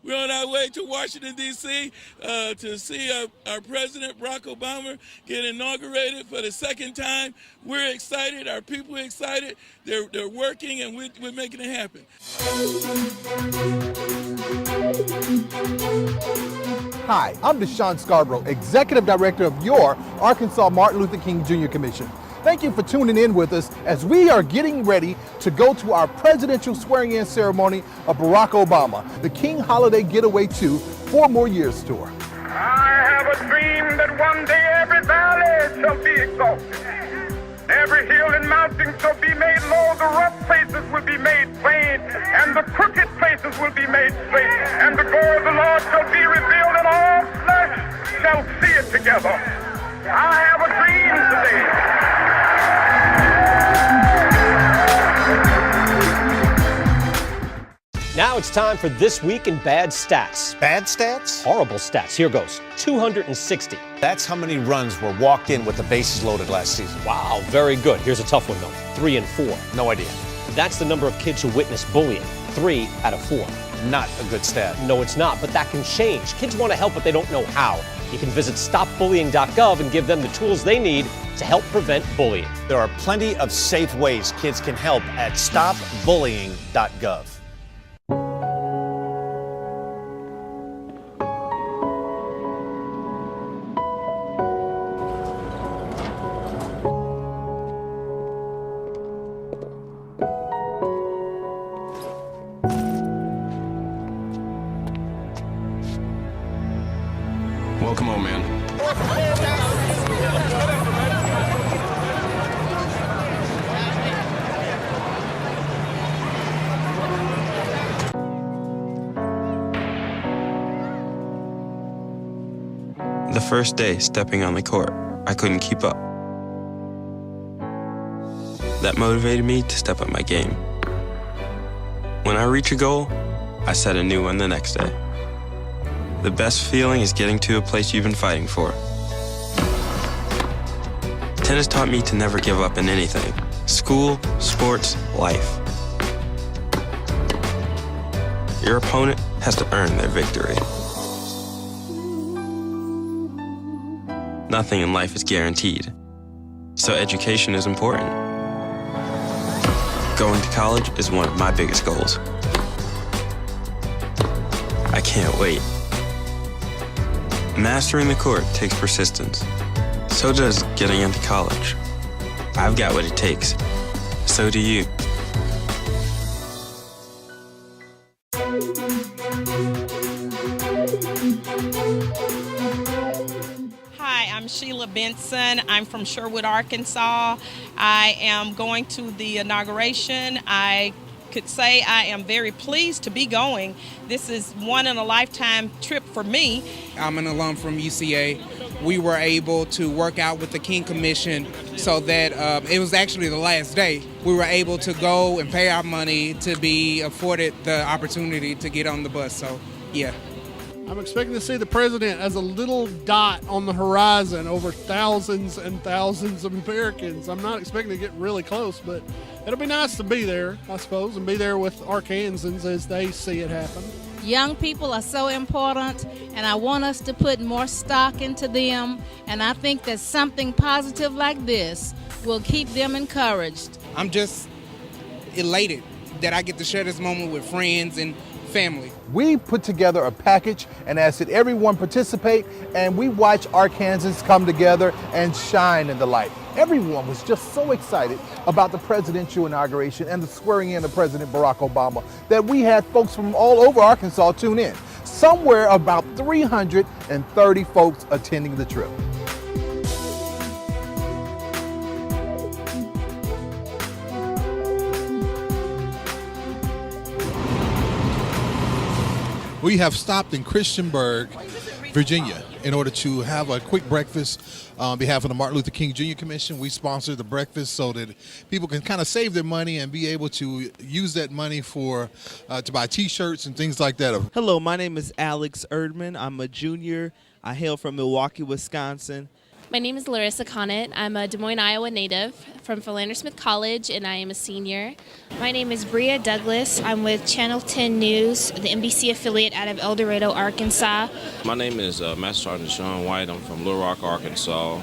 We're on our way to Washington, D.C. To see our President, Barack Obama, get inaugurated for the second time. We're excited. Our people are excited. They're working, and we're making it happen. Hi, I'm DuShun Scarbrough, Executive Director of your Arkansas Martin Luther King Jr. Commission. Thank you for tuning in with us as we are getting ready to go to our presidential swearing-in ceremony of Barack Obama, the King Holiday Getaway 2 4 More Years Tour. I have a dream that one day every valley shall be exalted. Every hill and mountain shall be made low, the rough places will be made plain, and the crooked places will be made straight, and the glory of the Lord shall be revealed, and all flesh shall see it together. I have a dream today. Now it's time for This Week in Bad Stats. Bad stats? Horrible stats. Here goes. 260. That's how many runs were walked in with the bases loaded last season. Wow, very good. Here's a tough one, though. 3 and 4. No idea. That's the number of kids who witness bullying. 3 out of 4. Not a good stat. No, it's not, but that can change. Kids want to help, but they don't know how. You can visit stopbullying.gov and give them the tools they need to help prevent bullying. There are plenty of safe ways kids can help at stopbullying.gov. Well, come on, man. The first day stepping on the court, I couldn't keep up. That motivated me to step up my game. When I reach a goal, I set a new one the next day. The best feeling is getting to a place you've been fighting for. Tennis taught me to never give up in anything. School, sports, life. Your opponent has to earn their victory. Nothing in life is guaranteed, so education is important. Going to college is one of my biggest goals. I can't wait. Mastering the court takes persistence. So does getting into college. I've got what it takes. So do you. Hi, I'm Sheila Benson. I'm from Sherwood, Arkansas. I am going to the inauguration. I could say I am very pleased to be going. This is one-in-a-lifetime trip for me. I'm an alum from UCA. We were able to work out with the King Commission so that it was actually the last day. We were able to go and pay our money to be afforded the opportunity to get on the bus. So, yeah. I'm expecting to see the president as a little dot on the horizon over thousands and thousands of Americans. I'm not expecting to get really close, but it'll be nice to be there, I suppose, and be there with Arkansans as they see it happen. Young people are so important, and I want us to put more stock into them, and I think that something positive like this will keep them encouraged. I'm just elated that I get to share this moment with friends and family. We put together a package and asked that everyone participate, and we watch Arkansans come together and shine in the light. Everyone was just so excited about the presidential inauguration and the swearing in of President Barack Obama that we had folks from all over Arkansas tune in. Somewhere about 330 folks attending the trip. We have stopped in Christiansburg, Virginia, in order to have a quick breakfast on behalf of the Martin Luther King Jr. Commission. We sponsor the breakfast so that people can kind of save their money and be able to use that money for to buy T-shirts and things like that. Hello, my name is Alex Erdman. I'm a junior. I hail from Milwaukee, Wisconsin. My name is Larissa Connett. I'm a Des Moines, Iowa native from Philander Smith College, and I am a senior. My name is Bria Douglas. I'm with Channel 10 News, the NBC affiliate out of El Dorado, Arkansas. My name is Master Sergeant DuShun White. I'm from Little Rock, Arkansas.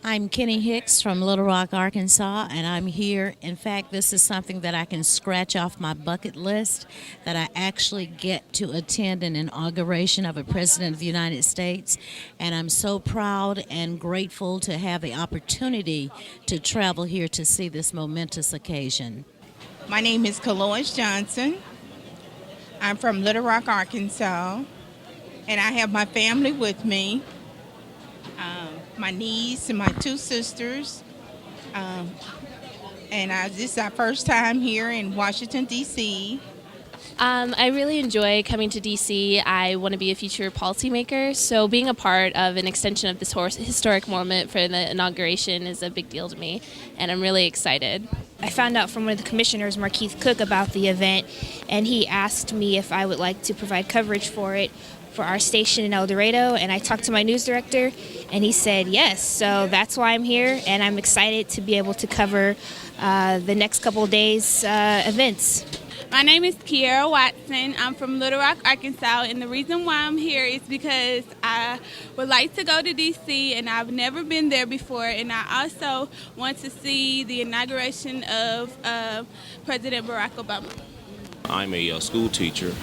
I'm Kenny Hicks from Little Rock, Arkansas, and I'm here. In fact, this is something that I can scratch off my bucket list, that I actually get to attend an inauguration of a President of the United States. And I'm so proud and grateful to have the opportunity to travel here to see this momentous occasion. My name is Kalois Johnson. I'm from Little Rock, Arkansas, and I have my family with me. My niece and my two sisters, and this is our first time here in Washington, D.C. I really enjoy coming to D.C. I want to be a future policymaker, so being a part of an extension of this historic moment for the inauguration is a big deal to me, and I'm really excited. I found out from one of the commissioners, Markeith Cook, about the event, and he asked me if I would like to provide coverage for it for our station in El Dorado, and I talked to my news director, and he said yes. So that's why I'm here, and I'm excited to be able to cover the next couple of days' events. My name is Kiara Watson. I'm from Little Rock, Arkansas, and the reason why I'm here is because I would like to go to D.C., and I've never been there before, and I also want to see the inauguration of President Barack Obama. I'm a school teacher.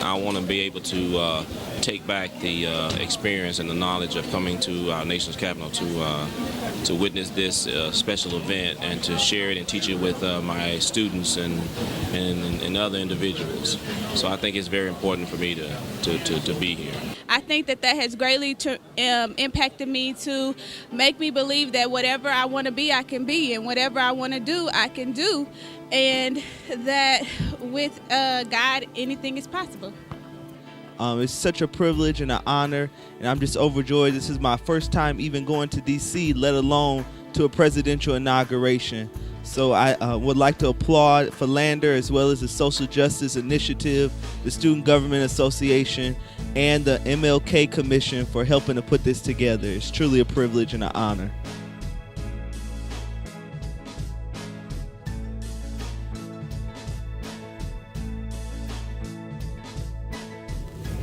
I want to be able to take back the experience and the knowledge of coming to our nation's capital to witness this special event and to share it and teach it with my students and other individuals. So I think it's very important for me to be here. I think that has greatly impacted me to make me believe that whatever I want to be, I can be, and whatever I want to do, I can do, and that with God, anything is possible. It's such a privilege and an honor, and I'm just overjoyed. This is my first time even going to D.C., let alone to a presidential inauguration. So I would like to applaud Philander as well as the Social Justice Initiative, the Student Government Association, and the MLK Commission for helping to put this together. It's truly a privilege and an honor.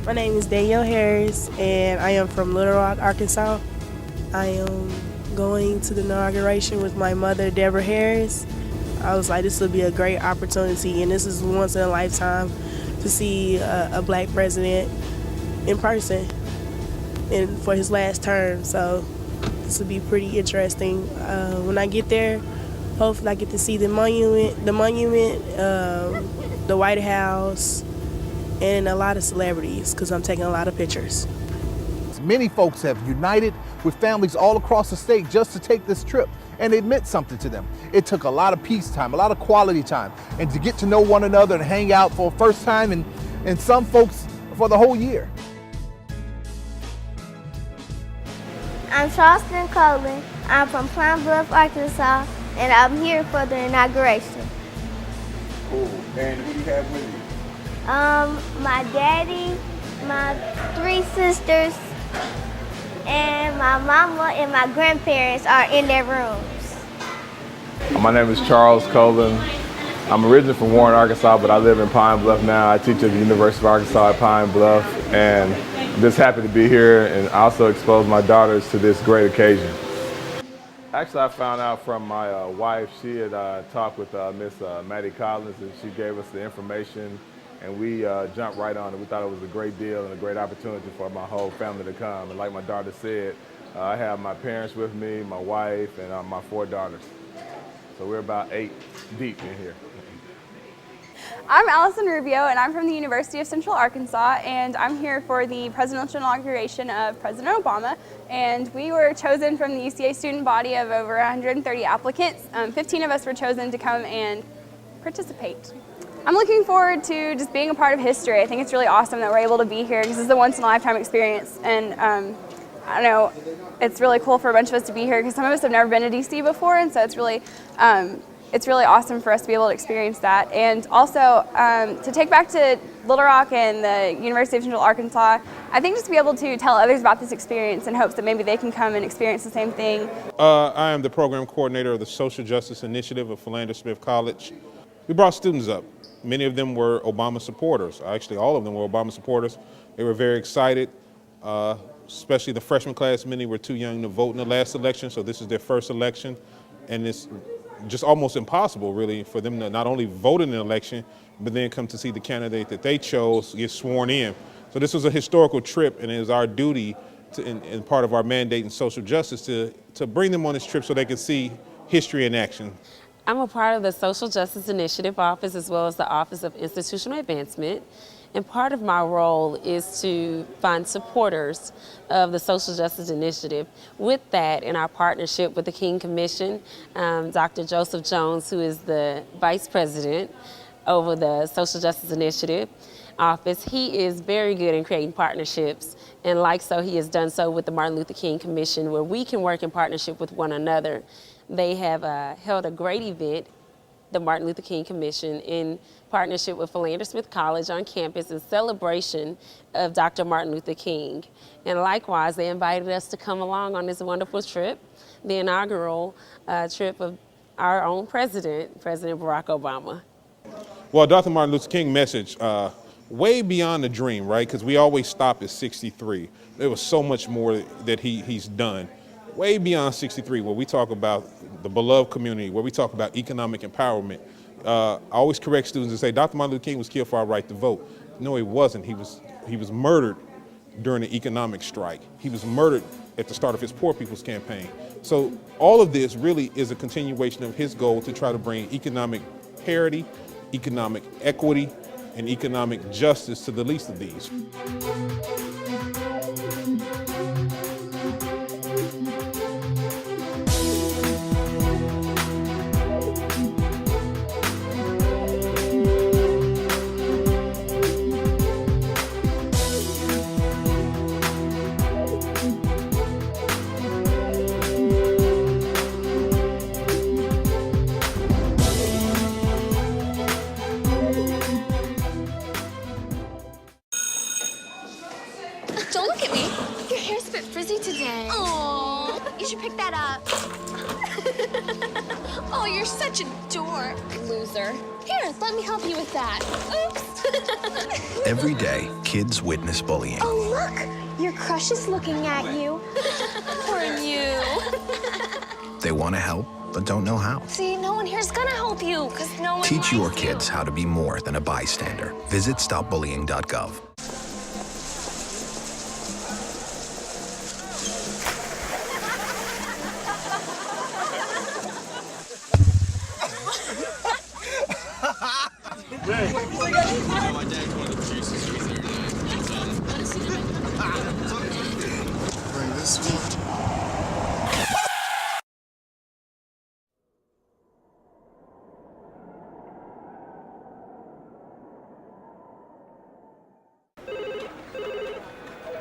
My name is Danielle Harris, and I am from Little Rock, Arkansas. I am going to the inauguration with my mother, Deborah Harris. I was like, this will be a great opportunity, and this is once in a lifetime to see a black president in person and for his last term. So this will be pretty interesting. When I get there, hopefully I get to see the monument, the White House, and a lot of celebrities, because I'm taking a lot of pictures. Many folks have united with families all across the state just to take this trip, and it meant something to them. It took a lot of peace time, a lot of quality time, and to get to know one another and hang out for the first time, and some folks for the whole year. I'm Charleston Colin. I'm from Pine Bluff, Arkansas, and I'm here for the inauguration. Cool. And who do you have with you? My daddy, my three sisters, and my mama and my grandparents are in their rooms. My name is Charles Colin. I'm originally from Warren, Arkansas, but I live in Pine Bluff now. I teach at the University of Arkansas at Pine Bluff, and I'm just happy to be here and also expose my daughters to this great occasion. Actually, I found out from my wife. She had talked with Miss Maddie Collins, and she gave us the information, and we jumped right on it. We thought it was a great deal and a great opportunity for my whole family to come. And like my daughter said, I have my parents with me, my wife, and my 4 daughters. So we're about 8 deep in here. I'm Allison Rubio, and I'm from the University of Central Arkansas, and I'm here for the presidential inauguration of President Obama. And we were chosen from the UCA student body of over 130 applicants. 15 of us were chosen to come and participate. I'm looking forward to just being a part of history. I think it's really awesome that we're able to be here because this is a once-in-a-lifetime experience. And I don't know, it's really cool for a bunch of us to be here because some of us have never been to DC before, and so it's really it's really awesome for us to be able to experience that. And also to take back to Little Rock and the University of Central Arkansas, I think just to be able to tell others about this experience in hopes that maybe they can come and experience the same thing. I am the program coordinator of the Social Justice Initiative of Philander Smith College. We brought students up. Many of them were Obama supporters. Actually, all of them were Obama supporters. They were very excited, especially the freshman class. Many were too young to vote in the last election, so this is their first election. And it's just almost impossible, really, for them to not only vote in an election, but then come to see the candidate that they chose get sworn in. So this was a historical trip, and it is our duty, and part of our mandate in social justice, to bring them on this trip so they can see history in action. I'm a part of the Social Justice Initiative Office as well as the Office of Institutional Advancement. And part of my role is to find supporters of the Social Justice Initiative. With that, in our partnership with the King Commission, Dr. Joseph Jones, who is the Vice President over the Social Justice Initiative Office, he is very good in creating partnerships. And like so, he has done so with the Martin Luther King Commission, where we can work in partnership with one another. They have held a great event, the Martin Luther King Commission, in partnership with Philander Smith College on campus in celebration of Dr. Martin Luther King. And likewise, they invited us to come along on this wonderful trip, the inaugural trip of our own president, President Barack Obama. Well, Dr. Martin Luther King message, way beyond the dream, right? Because we always stop at 63. There was so much more that he's done. Way beyond 63, where we talk about the beloved community, where we talk about economic empowerment. I always correct students and say, Dr. Martin Luther King was killed for our right to vote. No, he wasn't. He was murdered during the economic strike. He was murdered at the start of his Poor People's Campaign. So all of this really is a continuation of his goal to try to bring economic parity, economic equity, and economic justice to the least of these. Don't look at me. Your hair's a bit frizzy today. Oh, you should pick that up. Oh, you're such a dork. Loser. Here, let me help you with that. Oops. Every day, kids witness bullying. Oh, look. Your crush is looking at you. Poor you. They want to help, but don't know how. See, no one here's gonna help you, because no one Teach your likes you. kids how to be more than a bystander. Visit stopbullying.gov. Bring this one.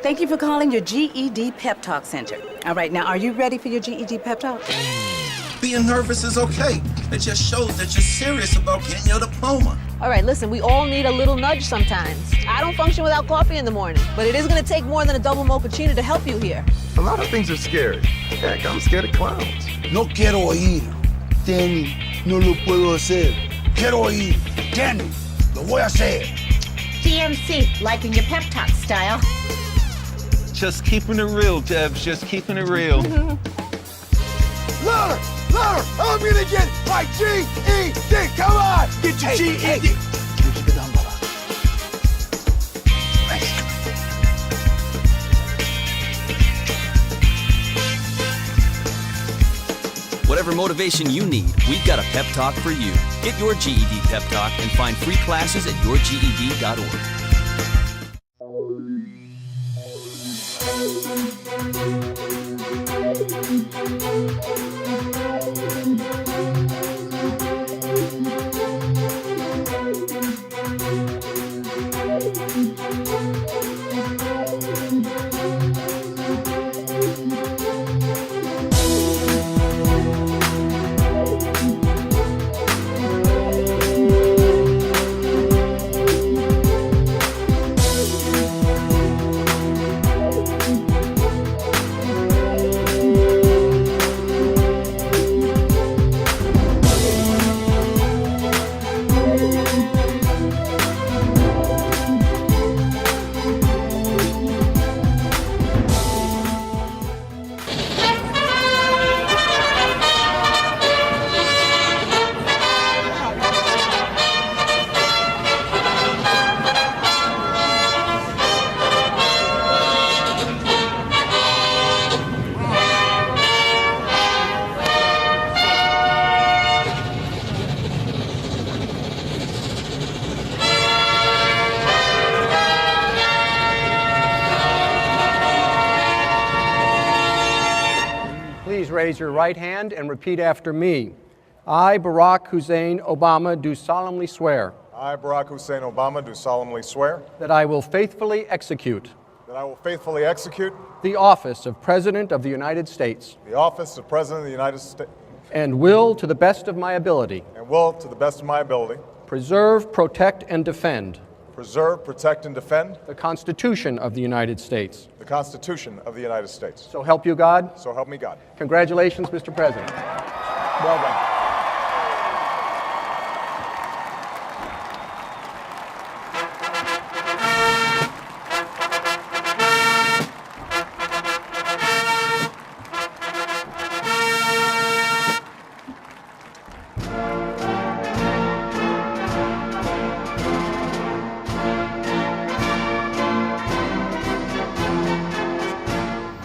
Thank you for calling your GED Pep Talk Center. All right, now, are you ready for your GED Pep Talk? Being nervous is okay. It just shows that you're serious about getting your diploma. All right, listen, we all need a little nudge sometimes. I don't function without coffee in the morning, but it is gonna take more than a double mochaccino to help you here. A lot of things are scary. Heck, I'm scared of clowns. No quiero oír. Danny, no lo puedo hacer. Quiero oír. Danny, lo voy a hacer. DMC, liking your pep talk style. Just keeping it real, Debs, just keeping it real. Louder, louder, I'm gonna get my GED. Come on, get your GED. Whatever motivation you need, we've got a pep talk for you. Get your GED pep talk and find free classes at yourged.org. raise your right hand and repeat after me. I, Barack Hussein Obama, do solemnly swear I, Barack Hussein Obama, do solemnly swear that I will faithfully execute that I will faithfully execute the office of President of the United States the office of President of the United States and will, to the best of my ability, and will, to the best of my ability, preserve, protect, and defend preserve, protect, and defend the Constitution of the United States. the Constitution of the United States. So help you God. So help me God. Congratulations, Mr. President. Well done.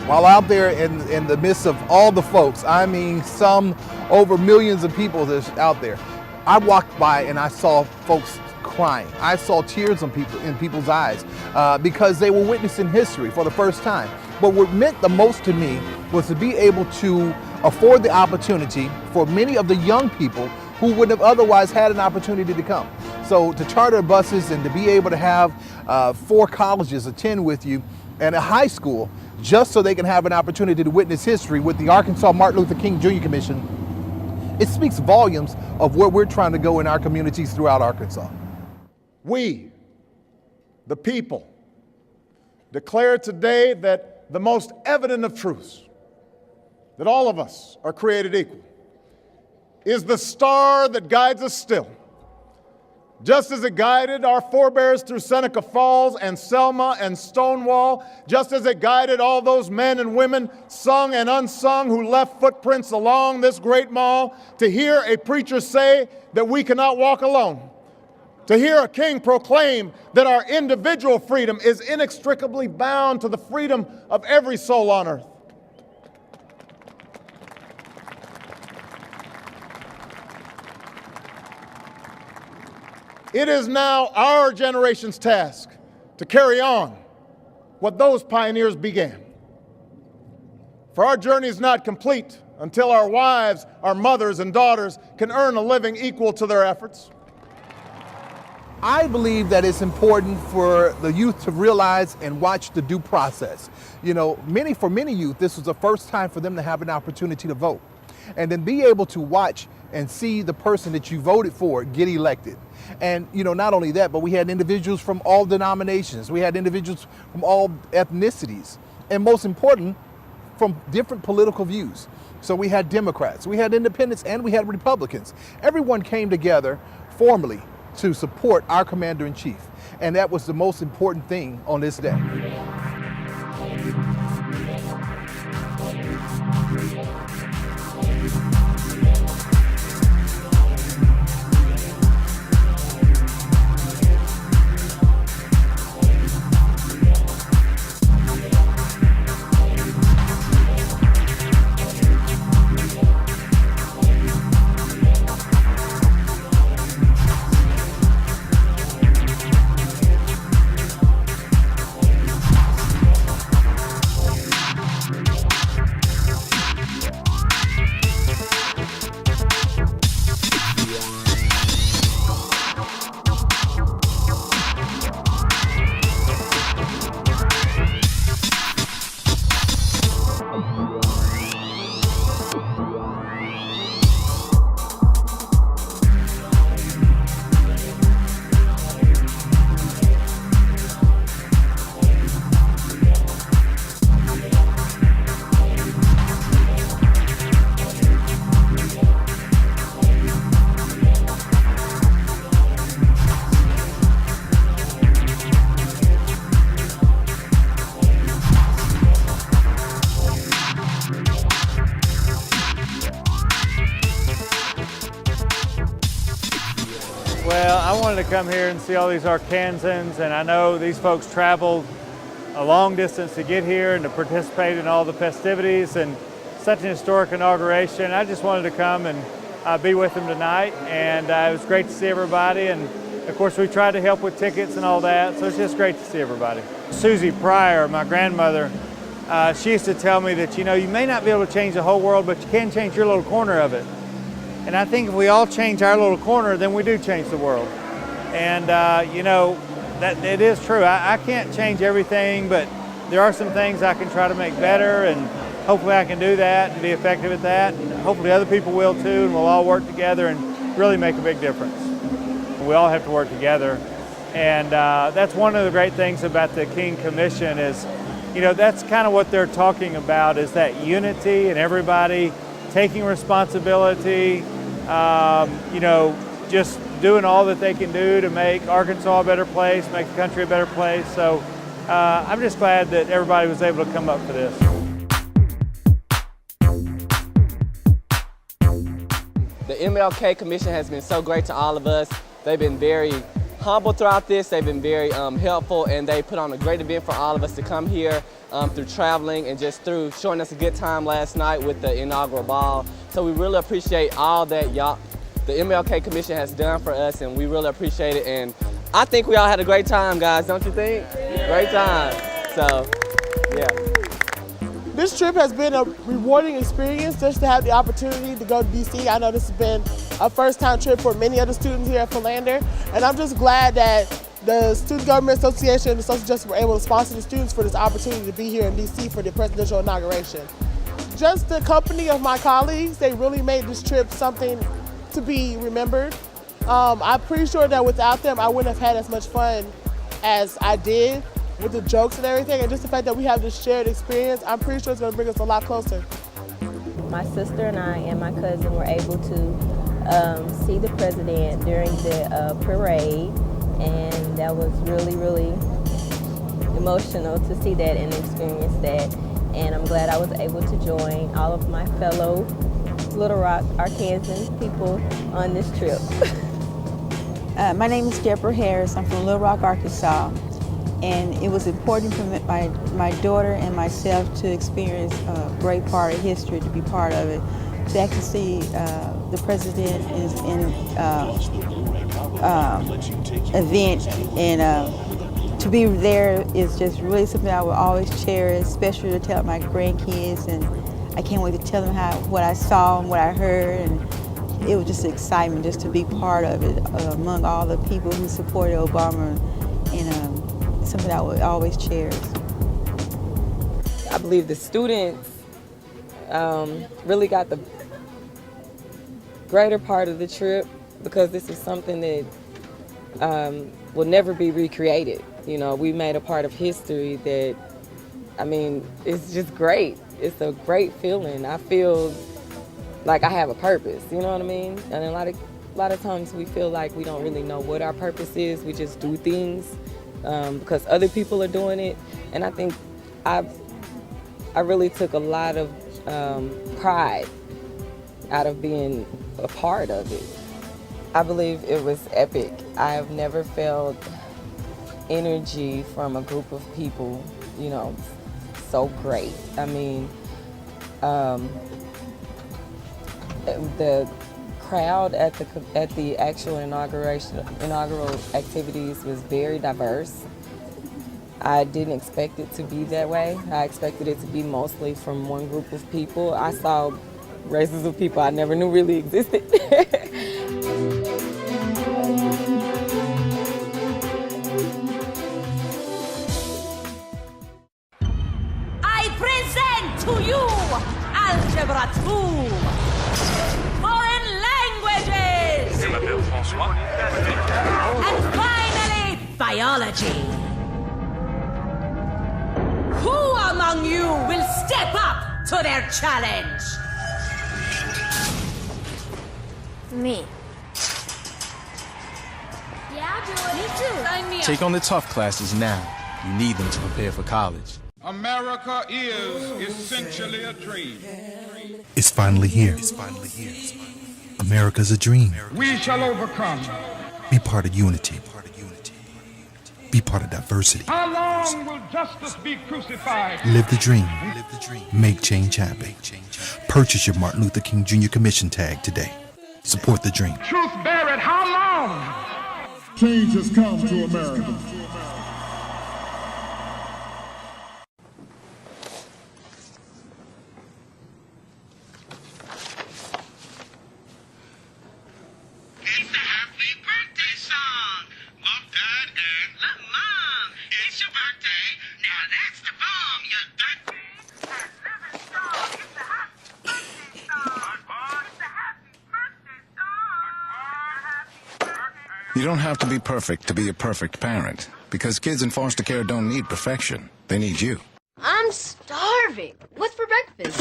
While out there in the midst of all the folks, I mean some over millions of people that's out there, I walked by and I saw folks crying. I saw tears in people's eyes because they were witnessing history for the first time. But what meant the most to me was to be able to afford the opportunity for many of the young people who wouldn't have otherwise had an opportunity to come. So to charter buses and to be able to have 4 colleges attend with you and a high school just so they can have an opportunity to witness history with the Arkansas Martin Luther King Jr. Commission, it speaks volumes of where we're trying to go in our communities throughout Arkansas. We, the people, declare today that the most evident of truths, that all of us are created equal, is the star that guides us still. Just as it guided our forebears through Seneca Falls and Selma and Stonewall, just as it guided all those men and women, sung and unsung, who left footprints along this great mall, to hear a preacher say that we cannot walk alone, to hear a king proclaim that our individual freedom is inextricably bound to the freedom of every soul on earth. It is now our generation's task to carry on what those pioneers began. For our journey is not complete until our wives, our mothers, and daughters can earn a living equal to their efforts. I believe that it's important for the youth to realize and watch the due process. You know, for many youth, this was the first time for them to have an opportunity to vote. And then be able to watch and see the person that you voted for get elected. And, you know, not only that, but we had individuals from all denominations. We had individuals from all ethnicities. And most important, from different political views. So we had Democrats, we had independents, and we had Republicans. Everyone came together formally to support our commander-in-chief. And that was the most important thing on this day. Well, I wanted to come here and see all these Arkansans, and I know these folks traveled a long distance to get here and to participate in all the festivities, and such an historic inauguration. I just wanted to come and be with them tonight, and it was great to see everybody, and of course we tried to help with tickets and all that, so it's just great to see everybody. Susie Pryor, my grandmother, she used to tell me that, you know, you may not be able to change the whole world, but you can change your little corner of it. And I think if we all change our little corner, then we do change the world. And, you know, that it is true. I can't change everything, but there are some things I can try to make better, and hopefully I can do that and be effective at that. And hopefully other people will too, and we'll all work together and really make a big difference. We all have to work together. And that's one of the great things about the King Commission is, you know, that's kind of what they're talking about, is that unity and everybody taking responsibility, you know, just doing all that they can do to make Arkansas a better place, make the country a better place. So I'm just glad that everybody was able to come up for this. The MLK Commission has been so great to all of us. They've been very humble throughout this. They've been very helpful, and they put on a great event for all of us to come here through traveling and just through showing us a good time last night with the inaugural ball. So we really appreciate all that the MLK Commission has done for us, and we really appreciate it. And I think we all had a great time, guys, don't you think? Great time. So, yeah. This trip has been a rewarding experience just to have the opportunity to go to DC. I know this has been a first-time trip for many of the students here at Philander, and I'm just glad that the Student Government Association and the Social Justice were able to sponsor the students for this opportunity to be here in DC for the presidential inauguration. Just the company of my colleagues, they really made this trip something to be remembered. I'm pretty sure that without them, I wouldn't have had as much fun as I did with the jokes and everything, and just the fact that we have this shared experience, I'm pretty sure it's going to bring us a lot closer. My sister and I and my cousin were able to see the president during the parade, and that was really, really emotional to see that and experience that. And I'm glad I was able to join all of my fellow Little Rock, Arkansas people on this trip. My name is Deborah Harris. I'm from Little Rock, Arkansas. And it was important for my daughter and myself to experience a great part of history, to be part of it, to actually see the president is in event, and to be there is just really something I will always cherish, especially to tell my grandkids, and I can't wait to tell them what I saw and what I heard, and it was just excitement just to be part of it among all the people who supported Obama, and something I would always cherish. I believe the students really got the greater part of the trip, because this is something that will never be recreated. You know, we made a part of history that, I mean, it's just great. It's a great feeling. I feel like I have a purpose, you know what I mean? And a lot of times we feel like we don't really know what our purpose is. We just do things because other people are doing it. And I think I really took a lot of pride out of being a part of it. I believe it was epic. I have never felt energy from a group of people, you know, so great. I mean, the crowd at the actual inaugural activities was very diverse. I didn't expect it to be that way. I expected it to be mostly from one group of people. I saw races of people I never knew really existed. I present to you Algebra 2, Foreign Languages, and finally, Biology. Who among you will step up to their challenge? Me. Yeah, I'll do it. Me too. Sign me up. Take on the tough classes now. You need them to prepare for college. America is essentially a dream. It's finally here. America's a dream. We shall overcome. Be part of unity. Be part of diversity. How long will justice be crucified? Live the dream. Make change happen. Purchase your Martin Luther King Jr. Commission tag today. Support the dream. Truth bear it. How long? Change has come to America. You don't have to be perfect to be a perfect parent, because kids in foster care don't need perfection. They need you. I'm starving. What's for breakfast?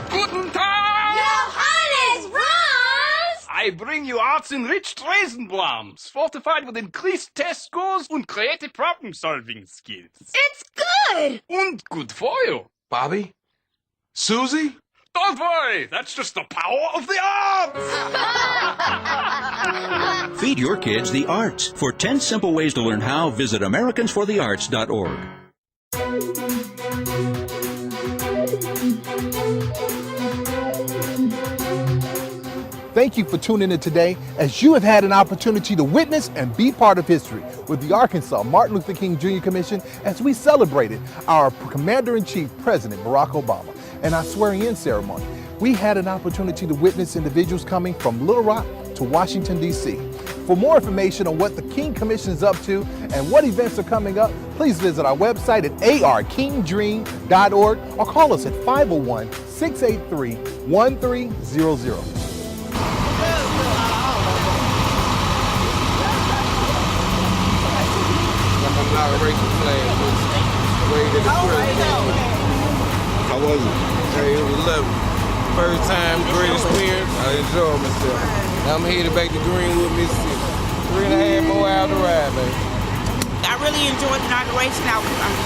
Guten Tag! Johannes, Franz! I bring you arts-enriched Raisinblums, fortified with increased test scores and creative problem-solving skills. It's good! And good for you. Bobby? Susie? Don't worry, that's just the power of the arts! Feed your kids the arts. For 10 simple ways to learn how, visit americansforthearts.org. Thank you for tuning in today, as you have had an opportunity to witness and be part of history with the Arkansas Martin Luther King Jr. Commission as we celebrated our Commander-in-Chief, President Barack Obama, and our swearing-in ceremony. We had an opportunity to witness individuals coming from Little Rock to Washington, D.C. For more information on what the King Commission is up to and what events are coming up, please visit our website at arkingdream.org or call us at 501-683-1300. Inauguration flag was waved at the president. How was it? Hey, it was lovely. First time, great experience. I enjoyed myself. I'm headed back to Greenwood, Mississippi. 3.5 more hours to ride, baby. I really enjoyed the inauguration. I'm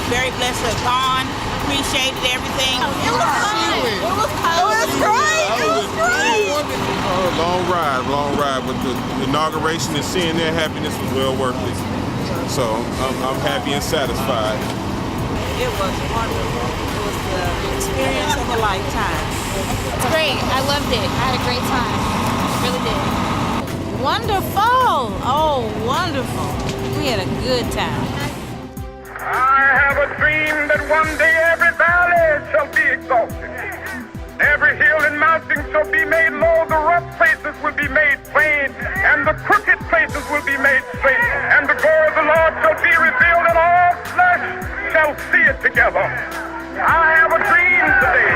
very blessed to have gone. Appreciated everything. It was fun. It was great. It was great. Long ride. But the inauguration and seeing their happiness was well worth it. So I'm happy and satisfied. It was wonderful. It was the experience of a lifetime. It's great. I loved it. I had a great time. Really did. Wonderful. Oh, wonderful. We had a good time. I have a dream that one day every valley shall be exalted. Every hill and mountain shall be made low, the rough places will be made plain, and the crooked places will be made straight, and the glory of the Lord shall be revealed, and all flesh shall see it together. I have a dream today